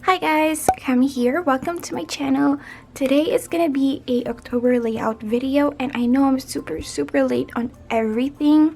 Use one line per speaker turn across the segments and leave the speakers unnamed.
Hi guys, Cami here. Welcome to my channel. Today is gonna be a October layout video, and I know I'm super late on everything.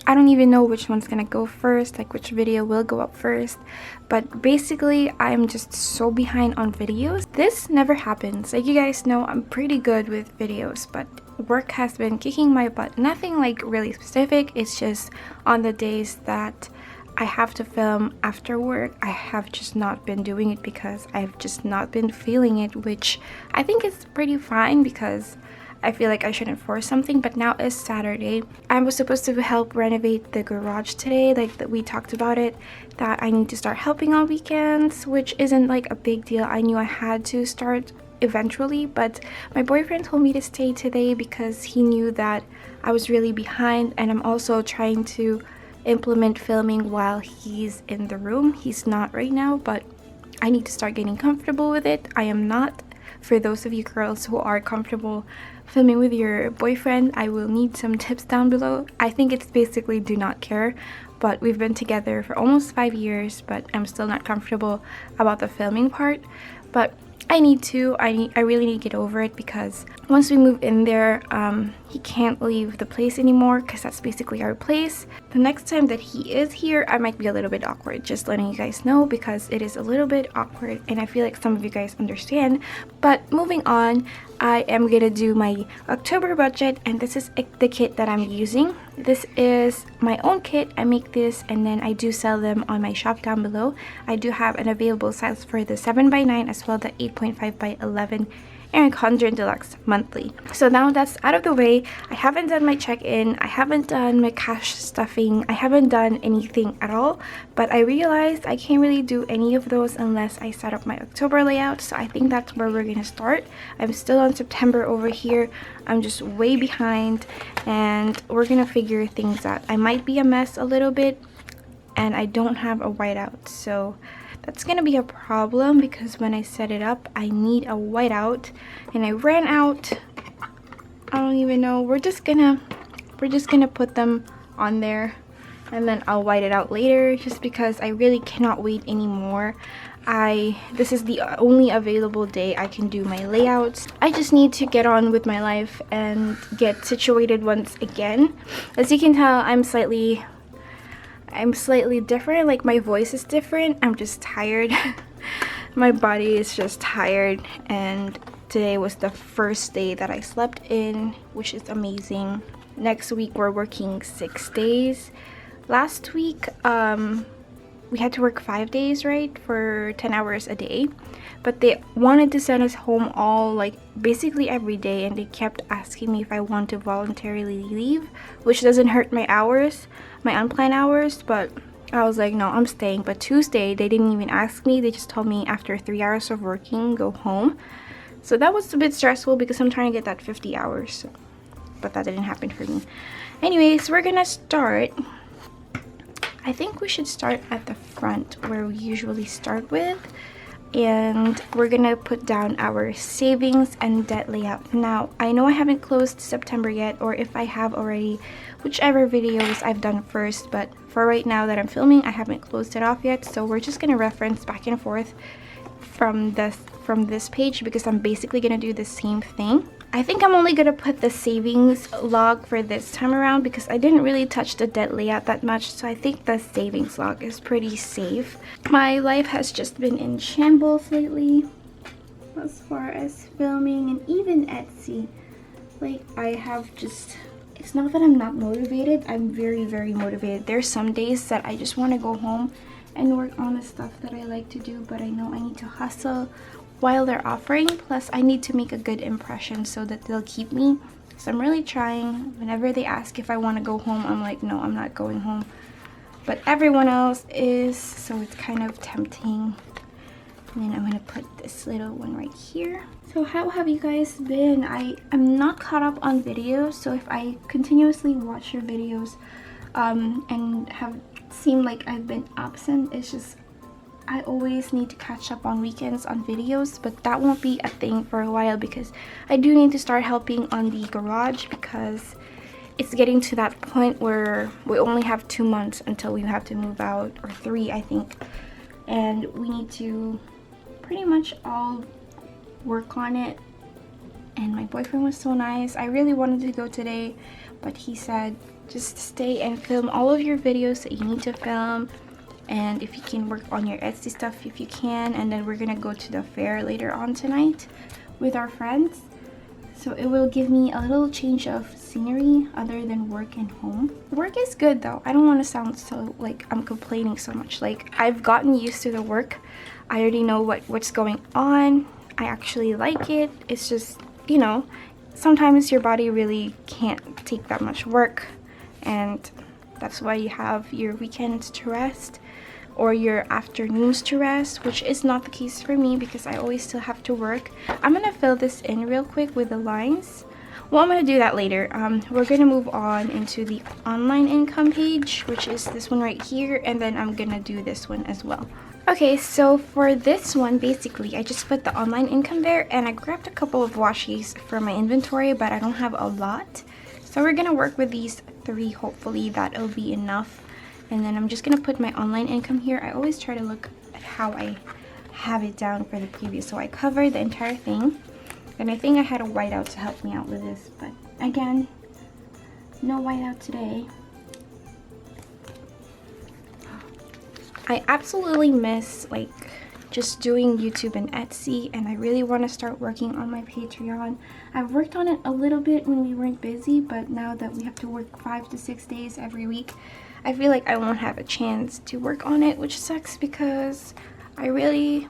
I don't even know which one's gonna go first, like which video will go up first, but basically I'm just so behind on videos. This never happens. Like you guys know, I'm pretty good with videos, but work has been kicking my butt. Nothing like really specific, it's just on the days that I have to film after work, I have just not been doing it because I've just not been feeling it, which I think is pretty fine because I feel like I shouldn't force something. But now is Saturday. I was supposed to help renovate the garage today, like that we talked about it, that I need to start helping on weekends, which isn't like a big deal. I knew I had to start eventually, but my boyfriend told me to stay today because he knew that I was really behind, and I'm also trying to implement filming while he's in the room. He's not right now, but I need to start getting comfortable with it. I am not. For those of you girls who are comfortable filming with your boyfriend, I will need some tips down below. I think it's basically do not care, but we've been together for almost 5 years, but I'm still not comfortable about the filming part. But I really need to get over it because once we move in there, he can't leave the place anymore because that's basically our place. The next time that he is here, I might be a little bit awkward, just letting you guys know, because it is a little bit awkward and I feel like some of you guys understand. But moving on, I am gonna do my October budget, and this is the kit that I'm using. This is my own kit. I make this and then I do sell them on my shop down below. I do have an available size for the 7x9 as well the 8.5x11 Erin Condren Deluxe monthly. So now that's out of the way, I haven't done my check-in, I haven't done my cash stuffing, I haven't done anything at all, but I realized I can't really do any of those unless I set up my October layout, so I think that's where we're gonna start. I'm still on September over here, I'm just way behind, and we're gonna figure things out. I might be a mess a little bit, and I don't have a whiteout, so that's gonna be a problem because when I set it up I need a whiteout and I ran out. I don't even know. We're just gonna put them on there and then I'll white it out later, just because I really cannot wait anymore. This is the only available day I can do my layouts. I just need to get on with my life and get situated once again. As you can tell, I'm slightly different, like my voice is different. I'm just tired. My body is just tired, and today was the first day that I slept in, which is amazing. Next week we're working 6 days. Last week we had to work 5 days, right, for 10 hours a day, but they wanted to send us home all, like basically every day, and they kept asking me if I want to voluntarily leave, which doesn't hurt my hours, my unplanned hours, but I was like, no, I'm staying. But Tuesday they didn't even ask me, they just told me after 3 hours of working, go home. So that was a bit stressful because I'm trying to get that 50 hours, but that didn't happen for me. Anyways, we're gonna start. I think we should start at the front where we usually start with, and we're gonna put down our savings and debt layout. Now I know I haven't closed September yet, or if I have already, whichever videos I've done first, but for right now that I'm filming, I haven't closed it off yet, so we're just gonna reference back and forth from this page because I'm basically gonna do the same thing. I think I'm only gonna put the savings log for this time around because I didn't really touch the debt layout that much, so I think the savings log is pretty safe. My life has just been in shambles lately as far as filming and even Etsy. Like, I have just, it's not that I'm not motivated, I'm very motivated. There's some days that I just want to go home and work on the stuff that I like to do, but I know I need to hustle while they're offering, plus I need to make a good impression so that they'll keep me. So I'm really trying. Whenever they ask if I want to go home, I'm like, no, I'm not going home, but everyone else is, so it's kind of tempting. And then I'm gonna put this little one right here. So how have you guys been? I am not caught up on videos, so if I continuously watch your videos and have seemed like I've been absent, it's just I always need to catch up on weekends on videos, but that won't be a thing for a while because I do need to start helping on the garage because it's getting to that point where we only have 2 months until we have to move out, or 3 I think, and we need to pretty much all work on it. And my boyfriend was so nice. I really wanted to go today, but he said just stay and film all of your videos that you need to film, and if you can work on your Etsy stuff if you can, and then we're gonna go to the fair later on tonight with our friends, so it will give me a little change of scenery other than work and home. Work is good though. I don't want to sound so like I'm complaining so much. Like, I've gotten used to the work. I already know what's going on. I actually like it. It's just, you know, sometimes your body really can't take that much work, and that's why you have your weekends to rest or your afternoons to rest, which is not the case for me because I always still have to work. I'm gonna fill this in real quick with the lines. Well, I'm gonna do that later. We're gonna move on into the online income page, which is this one right here, and then I'm gonna do this one as well. Okay, so for this one, basically, I just put the online income there, and I grabbed a couple of washies for my inventory, but I don't have a lot. So we're gonna work with these 3, hopefully that'll be enough. And then I'm just gonna put my online income here. I always try to look at how I have it down for the previous, so I covered the entire thing. And I think I had a whiteout to help me out with this, but again, no whiteout today. I absolutely miss like just doing YouTube and Etsy, and I really want to start working on my Patreon. I've worked on it a little bit when we weren't busy, but now that we have to work 5 to 6 days every week, I feel like I won't have a chance to work on it, which sucks because I'm really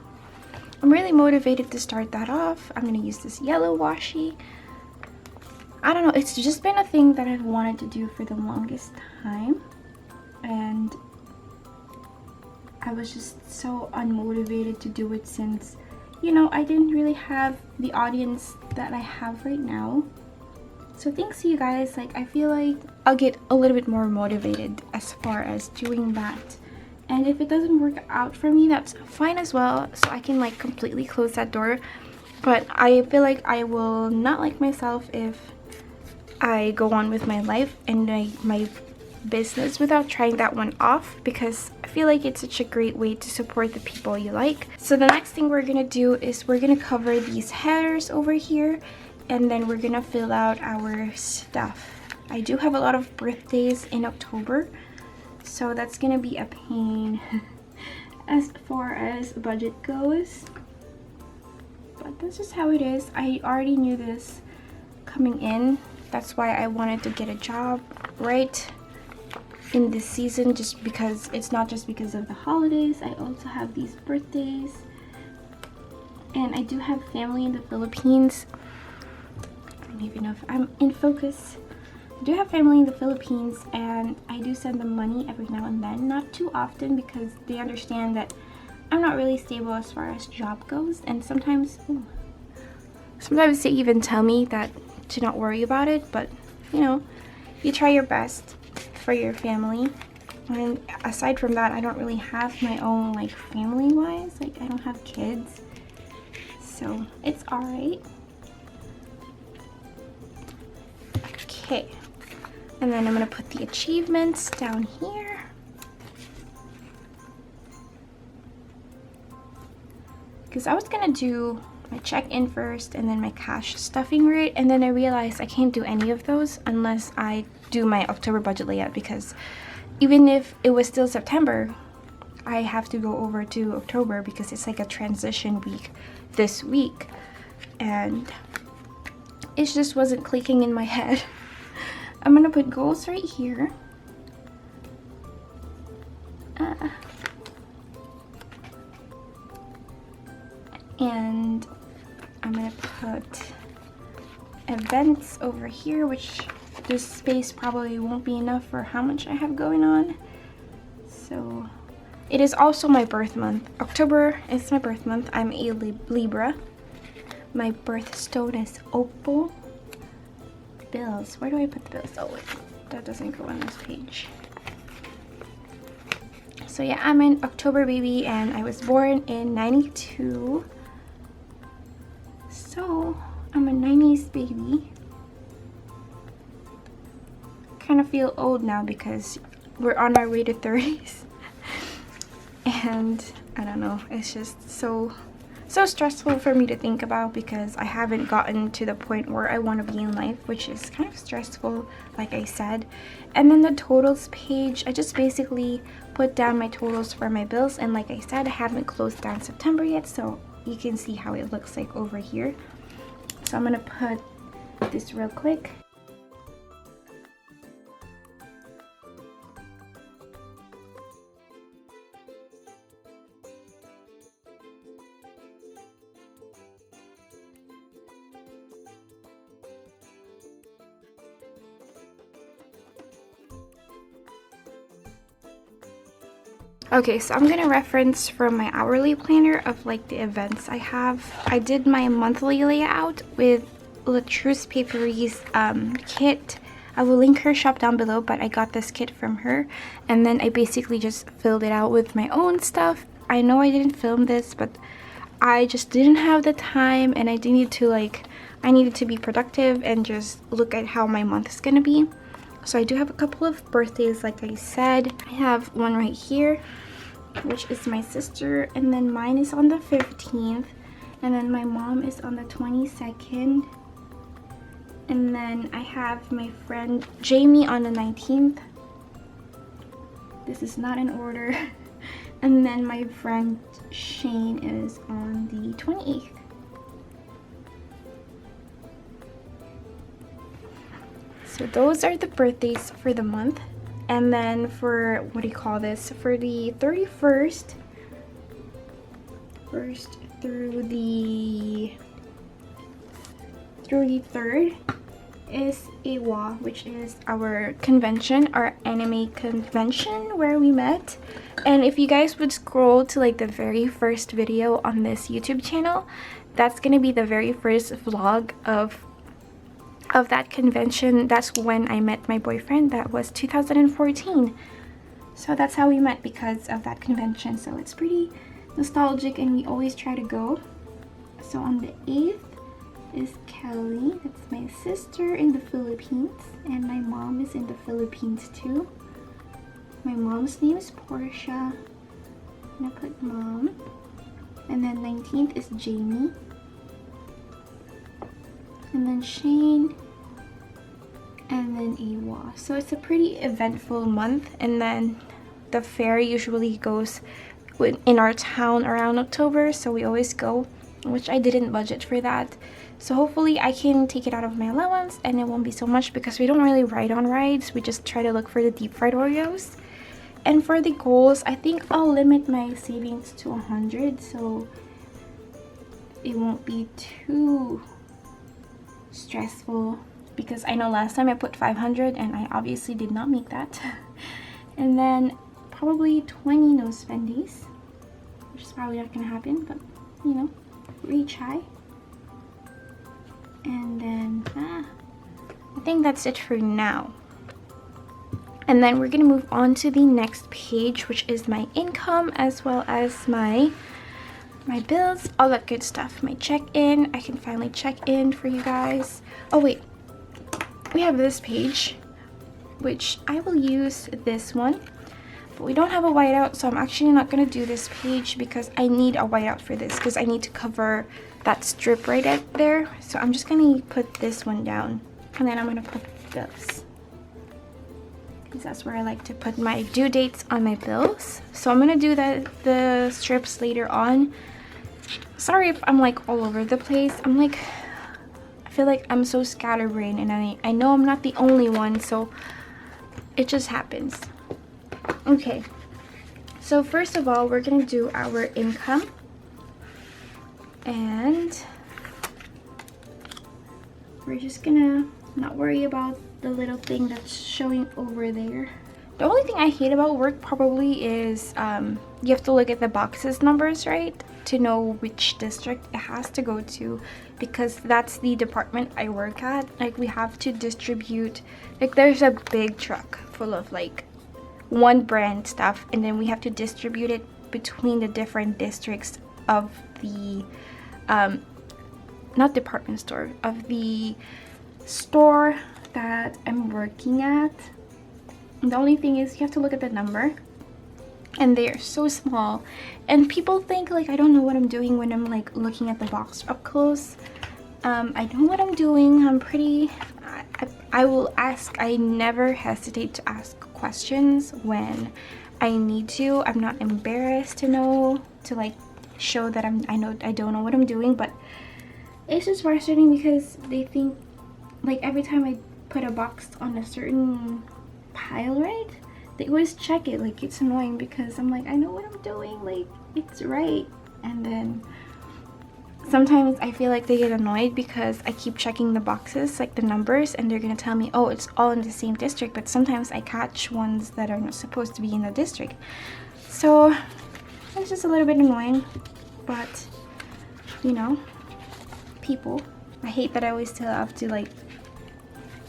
motivated to start that off. I'm gonna use this yellow washi. I don't know, it's just been a thing that I've wanted to do for the longest time, and I was just so unmotivated to do it since, you know, I didn't really have the audience that I have right now. So thanks to you guys, like, I feel like I'll get a little bit more motivated as far as doing that. And if it doesn't work out for me, that's fine as well, so I can like completely close that door. But I feel like I will not like myself if I go on with my life and my business without trying that one off, because I feel like it's such a great way to support the people you like. So the next thing we're gonna do is we're gonna cover these headers over here, and then we're gonna fill out our stuff. I do have a lot of birthdays in October, so that's gonna be a pain as far as budget goes, but that's just how it is. I already knew this coming in. That's why I wanted to get a job right in this season, just because it's not just because of the holidays. I also have these birthdays, and I do have family in the Philippines. I don't even know if I'm in focus. I do have family in the Philippines, and I do send them money every now and then, not too often, because they understand that I'm not really stable as far as job goes, and sometimes they even tell me that to not worry about it, but you know, you try your best for your family. And aside from that, I don't really have my own like family wise, like I don't have kids, so it's all right. Okay, and then I'm gonna put the achievements down here. Because I was gonna do my check-in first and then my cash stuffing rate, and then I realized I can't do any of those unless I do my October budget layout, because even if it was still September, I have to go over to October because it's like a transition week this week, and it just wasn't clicking in my head. I'm gonna put goals right here. And I'm gonna put events over here, which this space probably won't be enough for how much I have going on. So it is also my birth month. October is my birth month. I'm a Libra. My birthstone is opal. Bills. Where do I put the bills? Oh wait, that doesn't go on this page. So yeah, I'm an October baby, and I was born in '92. So I'm a 90s baby. Kind of feel old now because we're on our way to 30s. And I don't know, it's just so so stressful for me to think about because I haven't gotten to the point where I want to be in life, which is kind of stressful, like I said. And then the totals page, I just basically put down my totals for my bills, and like I said, I haven't closed down September yet, so you can see how it looks like over here. So I'm gonna put this real quick. Okay, so I'm gonna reference from my hourly planner of like the events I have. I did my monthly layout with Latruce Papery's kit. I will link her shop down below, but I got this kit from her, and then I basically just filled it out with my own stuff. I know I didn't film this, but I just didn't have the time, and I needed to be productive and just look at how my month is gonna be. So I do have a couple of birthdays, like I said. I have one right here, which is my sister, and then mine is on the 15th, and then my mom is on the 22nd, and then I have my friend Jamie on the 19th. This is not in order. And then my friend Shane is on the 28th. So those are the birthdays for the month. And then for, what do you call this? For the 31st, first through the 3rd is AWA, which is our convention, our anime convention where we met. And if you guys would scroll to like the very first video on this YouTube channel, that's gonna be the very first vlog of that convention. That's when I met my boyfriend. That was 2014. So that's how we met, because of that convention. So it's pretty nostalgic, and we always try to go. So on the 8th is Kelly. That's my sister in the Philippines, and my mom is in the Philippines too. My mom's name is Portia. I'm gonna put mom. And then 19th is Jamie. And then Shane, and then AWA. So it's a pretty eventful month. And then the fair usually goes in our town around October, so we always go, which I didn't budget for that. So hopefully I can take it out of my allowance and it won't be so much, because we don't really ride on rides. We just try to look for the deep fried Oreos. And for the goals, I think I'll limit my savings to 100, so it won't be too stressful, because I know last time I put 500 and I obviously did not make that. And then probably 20 no spendies, which is probably not gonna happen, but you know, reach high. And then I think that's it for now. And then we're gonna move on to the next page, which is my income, as well as my bills, all that good stuff. My check-in, I can finally check in for you guys. Oh wait, we have this page, which I will use this one, but we don't have a whiteout, so I'm actually not going to do this page, because I need a whiteout for this, because I need to cover that strip right there. So I'm just going to put this one down, and then I'm going to put this, because that's where I like to put my due dates on my bills. So I'm going to do the strips later on. Sorry if I'm like all over the place. I feel like I'm so scatterbrained, and I know I'm not the only one, so it just happens. Okay, so first of all, we're gonna do our income, and we're just gonna not worry about the little thing that's showing over there. The only thing I hate about work probably is you have to look at the boxes numbers, right, to know which district it has to go to, because that's the department I work at. Like, we have to distribute, like, there's a big truck full of like one brand stuff, and then we have to distribute it between the different districts of the not department store, of the store that I'm working at. And the only thing is you have to look at the number, and they are so small, and people think like I don't know what I'm doing when I'm like looking at the box up close. I know what I'm doing. I'm pretty I will ask. I never hesitate to ask questions when I need to. I'm not embarrassed to know, to like show that I don't know what I'm doing. But it's just frustrating because they think like every time I put a box on a certain pile, right, they always check it. Like, it's annoying because I'm like, I know what I'm doing, like it's right. And then sometimes I feel like they get annoyed because I keep checking the boxes, like the numbers, and they're gonna tell me, oh, it's all in the same district, but sometimes I catch ones that are not supposed to be in the district. So it's just a little bit annoying, but you know, people, I hate that I always still have to like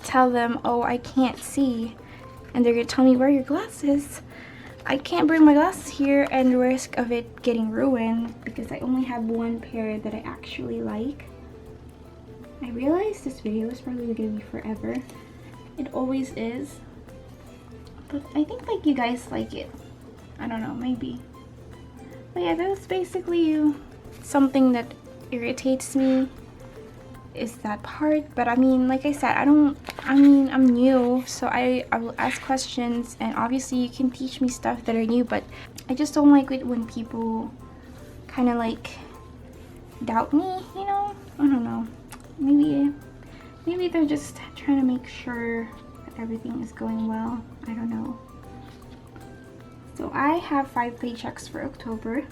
tell them, oh, I can't see, and they're gonna tell me, where are your glasses? I can't bring my glasses here and risk of it getting ruined because I only have one pair that I actually like. I realize this video is probably gonna be forever. It always is. But I think like you guys like it. I don't know, maybe. But yeah, that's basically something that irritates me, is that part. But I mean, like I said, I'm new, so I will ask questions, and obviously you can teach me stuff that are new, but I just don't like it when people kind of like doubt me, you know? I don't know, maybe they're just trying to make sure that everything is going well. I don't know. So I have 5 paychecks for October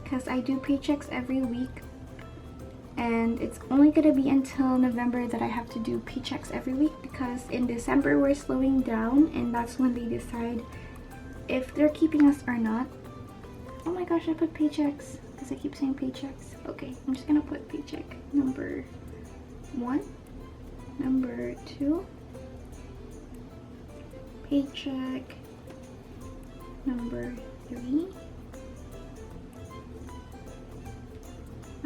because I do paychecks every week. And it's only gonna be until November that I have to do paychecks every week, because in December we're slowing down, and that's when they decide if they're keeping us or not. Oh my gosh, I put paychecks because I keep saying paychecks. Okay, I'm just gonna put paycheck number 1, number 2, paycheck number 3.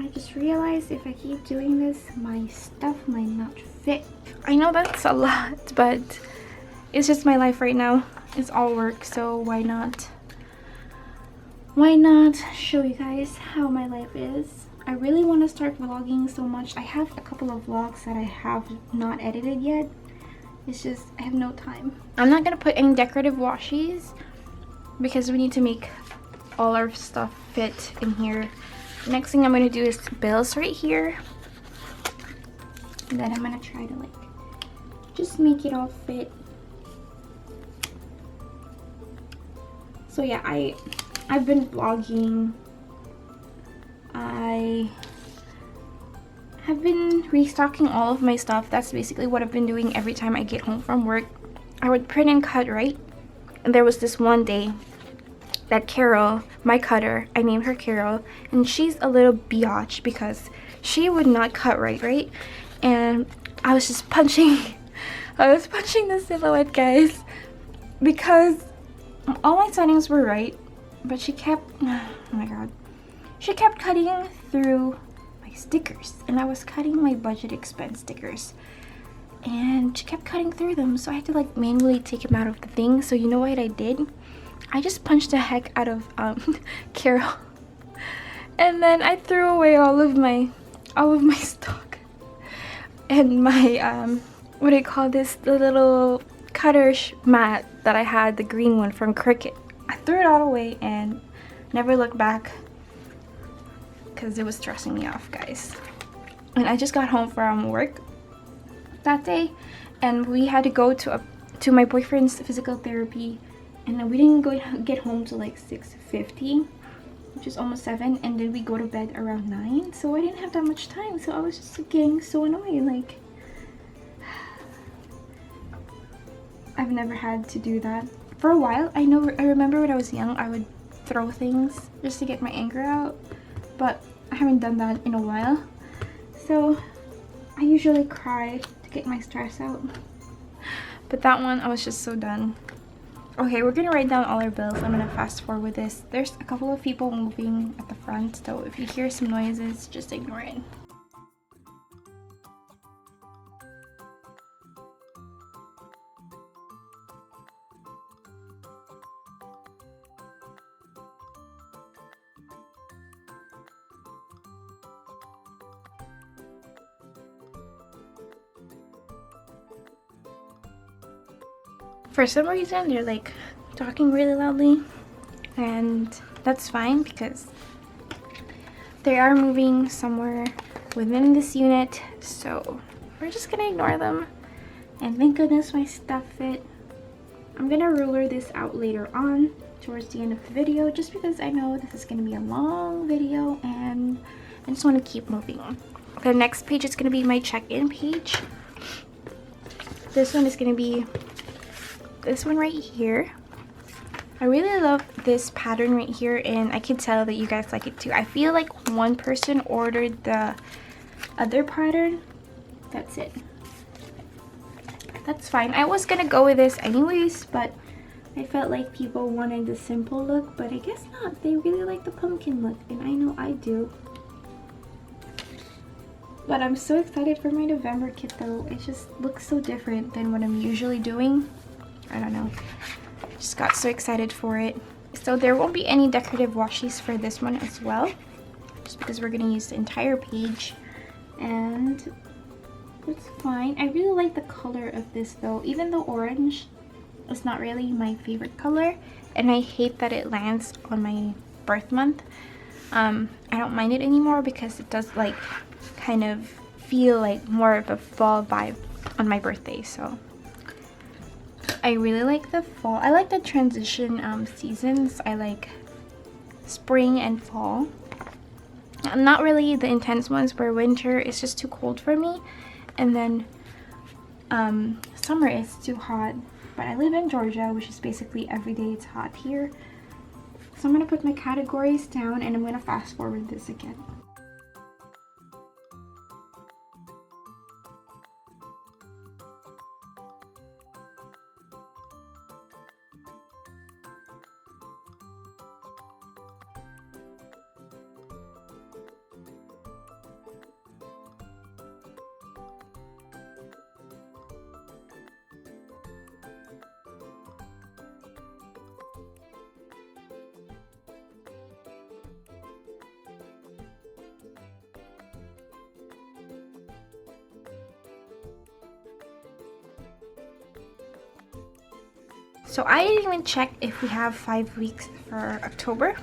I just realized if I keep doing this, my stuff might not fit. I know that's a lot, but it's just my life right now. It's all work, so why not show you guys how my life is. I really want to start vlogging so much. I have a couple of vlogs that I have not edited yet. It's just I have no time. I'm not gonna put any decorative washies because we need to make all our stuff fit in here. Next thing I'm going to do is bills right here, and then I'm going to try to like just make it all fit. So yeah, I've been vlogging. I have been restocking all of my stuff. That's basically what I've been doing every time I get home from work. I would print and cut, right? And there was this one day that Carol, my cutter, I named her Carol, and she's a little biatch because she would not cut right? And I was just punching, the silhouette, guys, because all my settings were right, but she kept, oh my god, she kept cutting through my stickers, and I was cutting my budget expense stickers, and she kept cutting through them, so I had to like manually take them out of the thing. So you know what I did? I just punched the heck out of Carol, and then I threw away all of my stock and my what do you call this, the little cutter mat that I had, the green one from Cricut. I threw it all away and never looked back because it was stressing me off, guys. And I just got home from work that day, and we had to go to my boyfriend's physical therapy. And we didn't get home till like 6:50, which is almost 7, and then we go to bed around 9. So I didn't have that much time. So I was just getting so annoyed. Like, I've never had to do that for a while. I remember when I was young, I would throw things just to get my anger out, but I haven't done that in a while. So I usually cry to get my stress out. But that one, I was just so done. Okay, we're gonna write down all our bills. I'm gonna fast forward this. There's a couple of people moving at the front, so if you hear some noises, just ignore it. For some reason, they're like talking really loudly, and that's fine because they are moving somewhere within this unit, so we're just gonna ignore them. And thank goodness my stuff fit. I'm gonna ruler this out later on towards the end of the video, just because I know this is gonna be a long video and I just want to keep moving on. The next page is gonna be my check-in page. This one is gonna be this one right here. I really love this pattern right here, and I can tell that you guys like it too. I feel like one person ordered the other pattern. That's it. That's fine. I was gonna go with this anyways, but I felt like people wanted the simple look, but I guess not. They really like the pumpkin look, and I know I do. But I'm so excited for my November kit though. It just looks so different than what I'm usually doing. I don't know. Just got so excited for it. So there won't be any decorative washies for this one as well, just because we're gonna use the entire page, and it's fine. I really like the color of this though, even though orange is not really my favorite color, and I hate that it lands on my birth month. I don't mind it anymore because it does like kind of feel like more of a fall vibe on my birthday. So I really like the fall. I like the transition seasons. I like spring and fall. Not really the intense ones where winter is just too cold for me, and then summer is too hot. But I live in Georgia, which is basically every day it's hot here. So I'm gonna put my categories down, and I'm gonna fast forward this again. So I didn't even check if we have 5 weeks for October.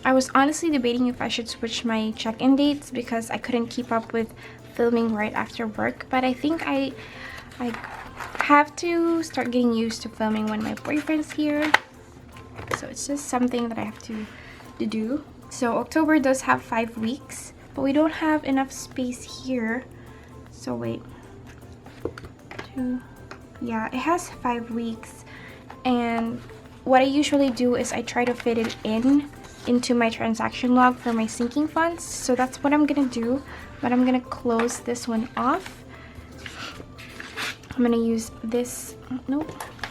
I was honestly debating if I should switch my check-in dates because I couldn't keep up with filming right after work, but I think I have to start getting used to filming when my boyfriend's here. So it's just something that I have to do. So October does have 5 weeks, but we don't have enough space here. So wait. Yeah, it has 5 weeks. And what I usually do is I try to fit it into my transaction log for my sinking funds. So that's what I'm gonna do, but I'm gonna close this one off. I'm gonna use this, nope,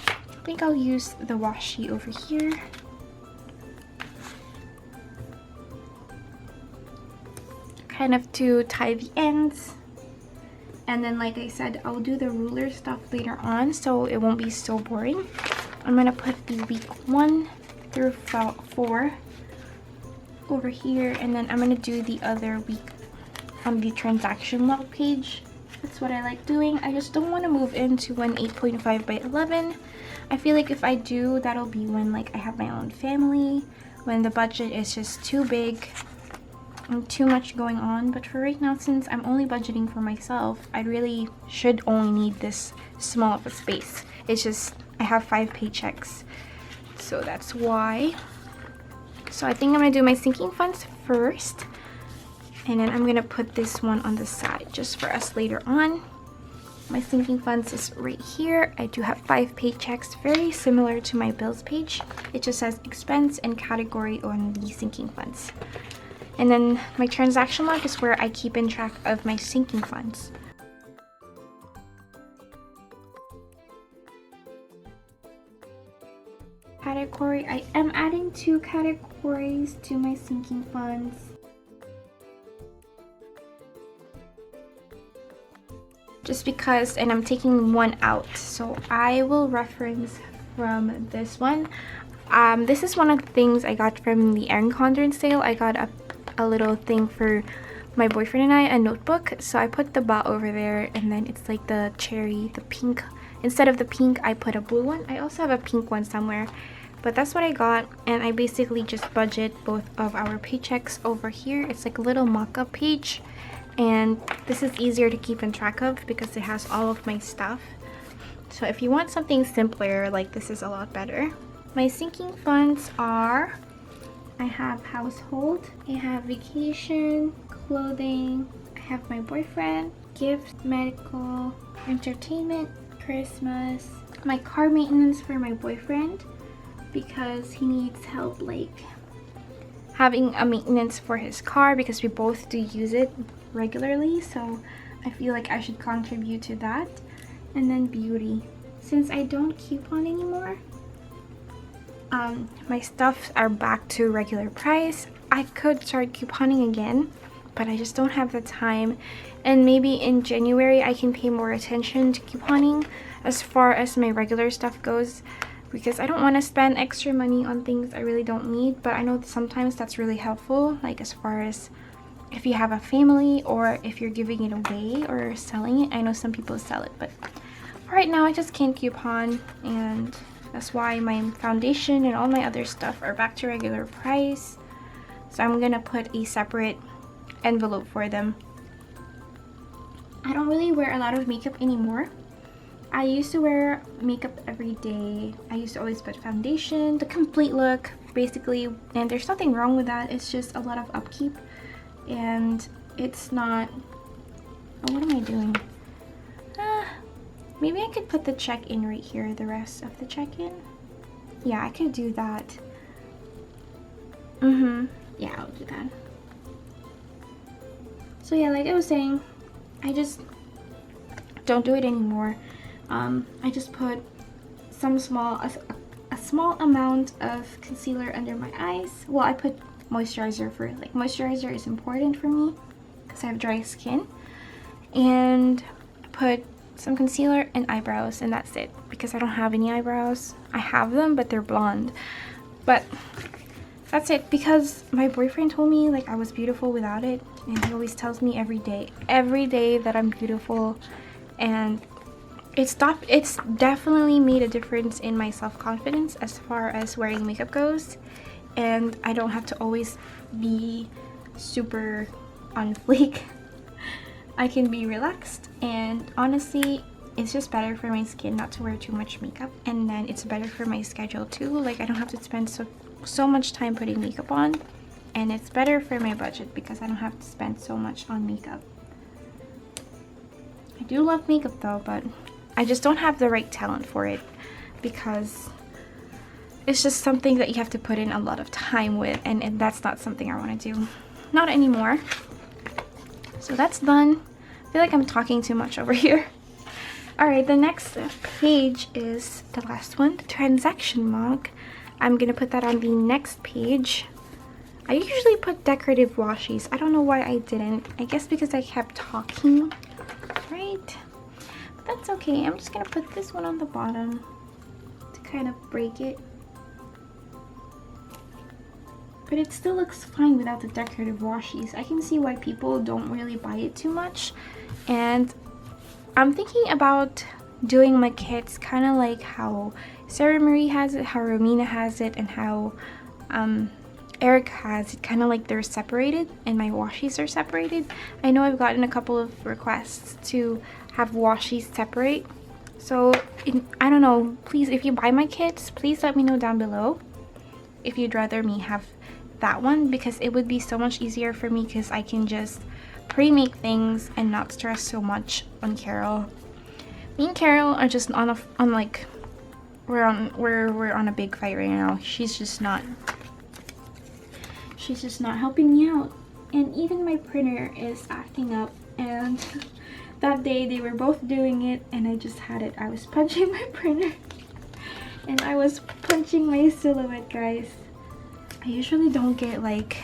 I think I'll use the washi over here. Kind of to tie the ends. And then like I said, I'll do the ruler stuff later on so it won't be so boring. I'm gonna put the week 1 through 4 over here, and then I'm gonna do the other week on the transaction log page. That's what I like doing. I just don't want to move into an 8.5 by 11. I feel like if I do, that'll be when like I have my own family, when the budget is just too big and too much going on. But for right now, since I'm only budgeting for myself, I really should only need this small of a space. It's just I have 5 paychecks, so that's why. So I think I'm gonna do my sinking funds first, and then I'm gonna put this one on the side just for us later on. My sinking funds is right here. I do have 5 paychecks, very similar to my bills page. It just says expense and category on the sinking funds. And then my transaction log is where I keep in track of my sinking funds. Category, I am adding 2 categories to my sinking funds. Just because, and I'm taking one out, so I will reference from this one. This is one of the things I got from the Erin Condren sale. I got a little thing for my boyfriend and I, a notebook, so I put the bot over there, and then it's like the cherry, the pink instead of the pink, I put a blue one. I also have a pink one somewhere, but that's what I got. And I basically just budget both of our paychecks over here. It's like a little mock-up page, and this is easier to keep in track of because it has all of my stuff. So if you want something simpler, like this is a lot better. My sinking funds are, I have household, I have vacation, clothing, I have my boyfriend, gifts, medical, entertainment, Christmas, my car maintenance for my boyfriend because he needs help like having a maintenance for his car because we both do use it regularly, so I feel like I should contribute to that. And then beauty, since I don't coupon anymore, my stuff are back to regular price. I could start couponing again, but I just don't have the time, and maybe in January I can pay more attention to couponing as far as my regular stuff goes, because I don't want to spend extra money on things I really don't need. But I know that sometimes that's really helpful, like as far as if you have a family or if you're giving it away or selling it. I know some people sell it, but right now I just can't coupon, and that's why my foundation and all my other stuff are back to regular price. So I'm gonna put a separate envelope for them. I don't really wear a lot of makeup anymore. I used to wear makeup every day. I used to always put foundation, the complete look, basically, and there's nothing wrong with that. It's just a lot of upkeep, and it's not... Oh, what am I doing? Maybe I could put the check-in right here, the rest of the check-in. Yeah, I could do that. Yeah, I'll do that. So yeah, like I was saying, I just don't do it anymore. I just put some a small amount of concealer under my eyes. Well, I put moisturizer for it. Like, moisturizer is important for me because I have dry skin. And I put some concealer and eyebrows, and that's it, because I don't have any eyebrows. I have them, but they're blonde. But that's it, because my boyfriend told me like I was beautiful without it, and he always tells me every day that I'm beautiful, and it's definitely made a difference in my self-confidence as far as wearing makeup goes, and I don't have to always be super on fleek. I can be relaxed, and honestly, it's just better for my skin not to wear too much makeup, and then it's better for my schedule too. Like, I don't have to spend so much time putting makeup on, and it's better for my budget because I don't have to spend so much on makeup. I do love makeup though, but I just don't have the right talent for it because it's just something that you have to put in a lot of time with, and that's not something I want to do. Not anymore. So that's done. I feel like I'm talking too much over here. Alright, the next page is the last one, the transaction log. I'm gonna put that on the next page. I usually put decorative washies. I don't know why I didn't. I guess because I kept talking, right? But that's okay. I'm just gonna put this one on the bottom to kind of break it. But it still looks fine without the decorative washies. I can see why people don't really buy it too much. And I'm thinking about doing my kits kind of like how Sarah Marie has it, how Romina has it, and how Eric has it. Kind of like they're separated and my washies are separated. I know I've gotten a couple of requests to have washies separate. So I don't know, please, if you buy my kits, please let me know down below if you'd rather me have that one, because it would be so much easier for me because I can just pre-make things and not stress so much on Carol. Me and Carol are just on like we're on a big fight right now. She's just not helping me out, and even my printer is acting up. And that day they were both doing it, and I just had it. I was punching my printer and I was punching my silhouette, guys. I usually don't get like,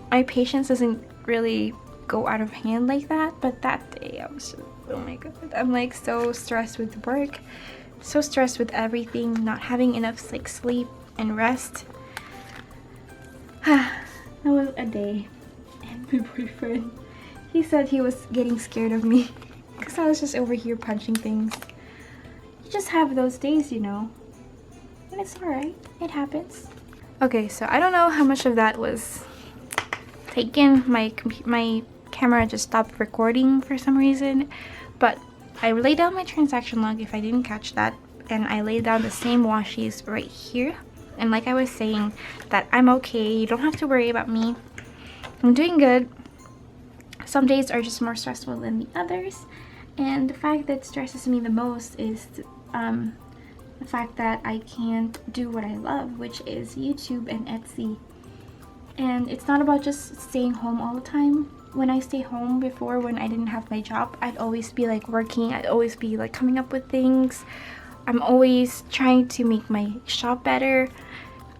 my patience doesn't really go out of hand like that, but that day I was just, oh my god, I'm like so stressed with work, so stressed with everything, not having enough like sleep and rest. That was a day. And my boyfriend, he said he was getting scared of me because I was just over here punching things. You just have those days, you know, and it's alright. It happens. Okay, so I don't know how much of that was taken. My camera just stopped recording for some reason, but I laid down my transaction log if I didn't catch that, and I laid down the same washies right here. And like I was saying, that I'm okay. You don't have to worry about me. I'm doing good. Some days are just more stressful than the others, and the fact that stresses me the most is the fact that I can't do what I love, which is YouTube and Etsy. And it's not about just staying home all the time. When I stay home before, when I didn't have my job, I'd always be like working. I'd always be like coming up with things. I'm always trying to make my shop better.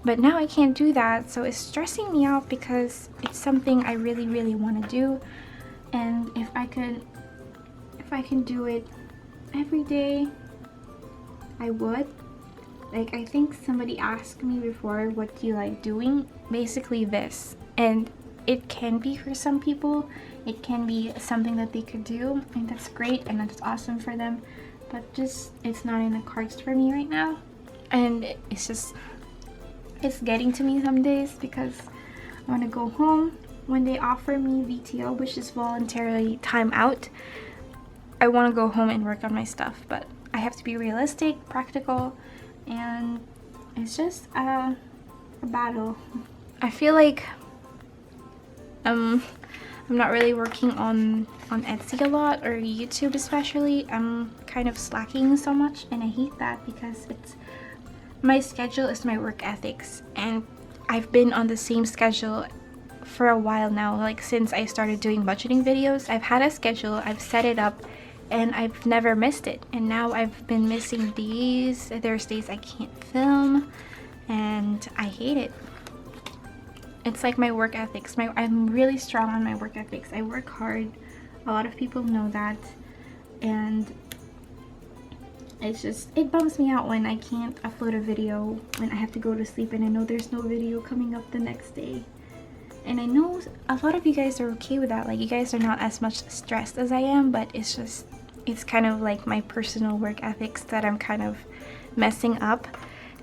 But now I can't do that, so it's stressing me out because it's something I really, really want to do. And if I can do it every day, I would. Like, I think somebody asked me before, what do you like doing? Basically this. And it can be for some people, it can be something that they could do, and that's great and that's awesome for them, but just it's not in the cards for me right now. And it's getting to me some days because I want to go home. When they offer me VTO, which is voluntarily time out, I want to go home and work on my stuff, but I have to be realistic, practical, and it's just a battle. I feel like I'm not really working on Etsy a lot, or YouTube especially. I'm kind of slacking so much, and I hate that because my schedule is my work ethics, and I've been on the same schedule for a while now. Like, since I started doing budgeting videos, I've had a schedule, I've set it up, and I've never missed it. And now I've been missing these. There's days I can't film, and I hate it. It's like my work ethics. I'm really strong on my work ethics. I work hard. A lot of people know that, and it bums me out when I can't upload a video when I have to go to sleep and I know there's no video coming up the next day. And I know a lot of you guys are okay with that. Like, you guys are not as much stressed as I am, but it's kind of like my personal work ethics that I'm kind of messing up.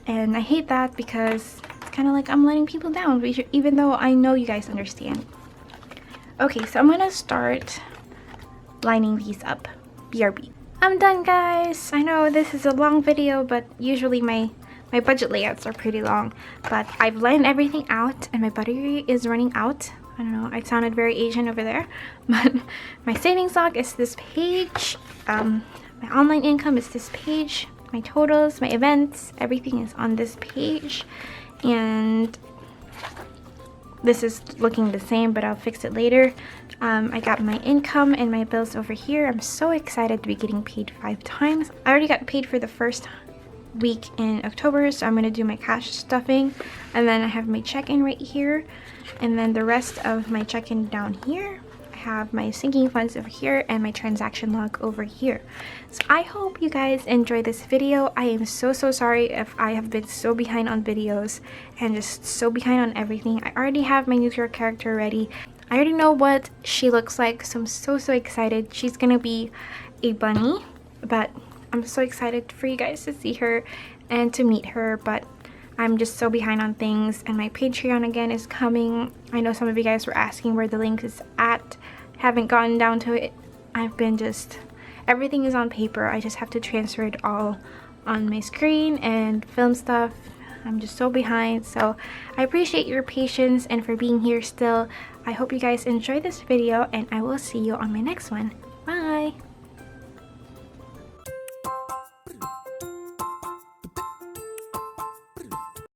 And I hate that because it's kind of like I'm letting people down, even though I know you guys understand. Okay, so I'm gonna start lining these up. BRB. I'm done, guys. I know this is a long video, but usually my budget layouts are pretty long, but I've lined everything out and my battery is running out. I don't know, I sounded very Asian over there, but my savings log is this page, my online income is this page, my totals, my events, everything is on this page, and this is looking the same, but I'll fix it later. I got my income and my bills over here. I'm so excited to be getting paid 5 times. I already got paid for the first week in October, so I'm going to do my cash stuffing, and then I have my check-in right here, and then the rest of my check-in down here. I have my sinking funds over here and my transaction log over here. So I hope you guys enjoy this video. I am so sorry if I have been so behind on videos and just so behind on everything. I already have my New York character ready. I already know what she looks like, so I'm so excited. She's gonna be a bunny, but I'm so excited for you guys to see her and to meet her, but I'm just so behind on things. And my Patreon again is coming. I know some of you guys were asking where the link is at. Haven't gotten down to it. Everything is on paper. I just have to transfer it all on my screen and film stuff. I'm just so behind, so I appreciate your patience and for being here still. I hope you guys enjoyed this video, and I will see you on my next one.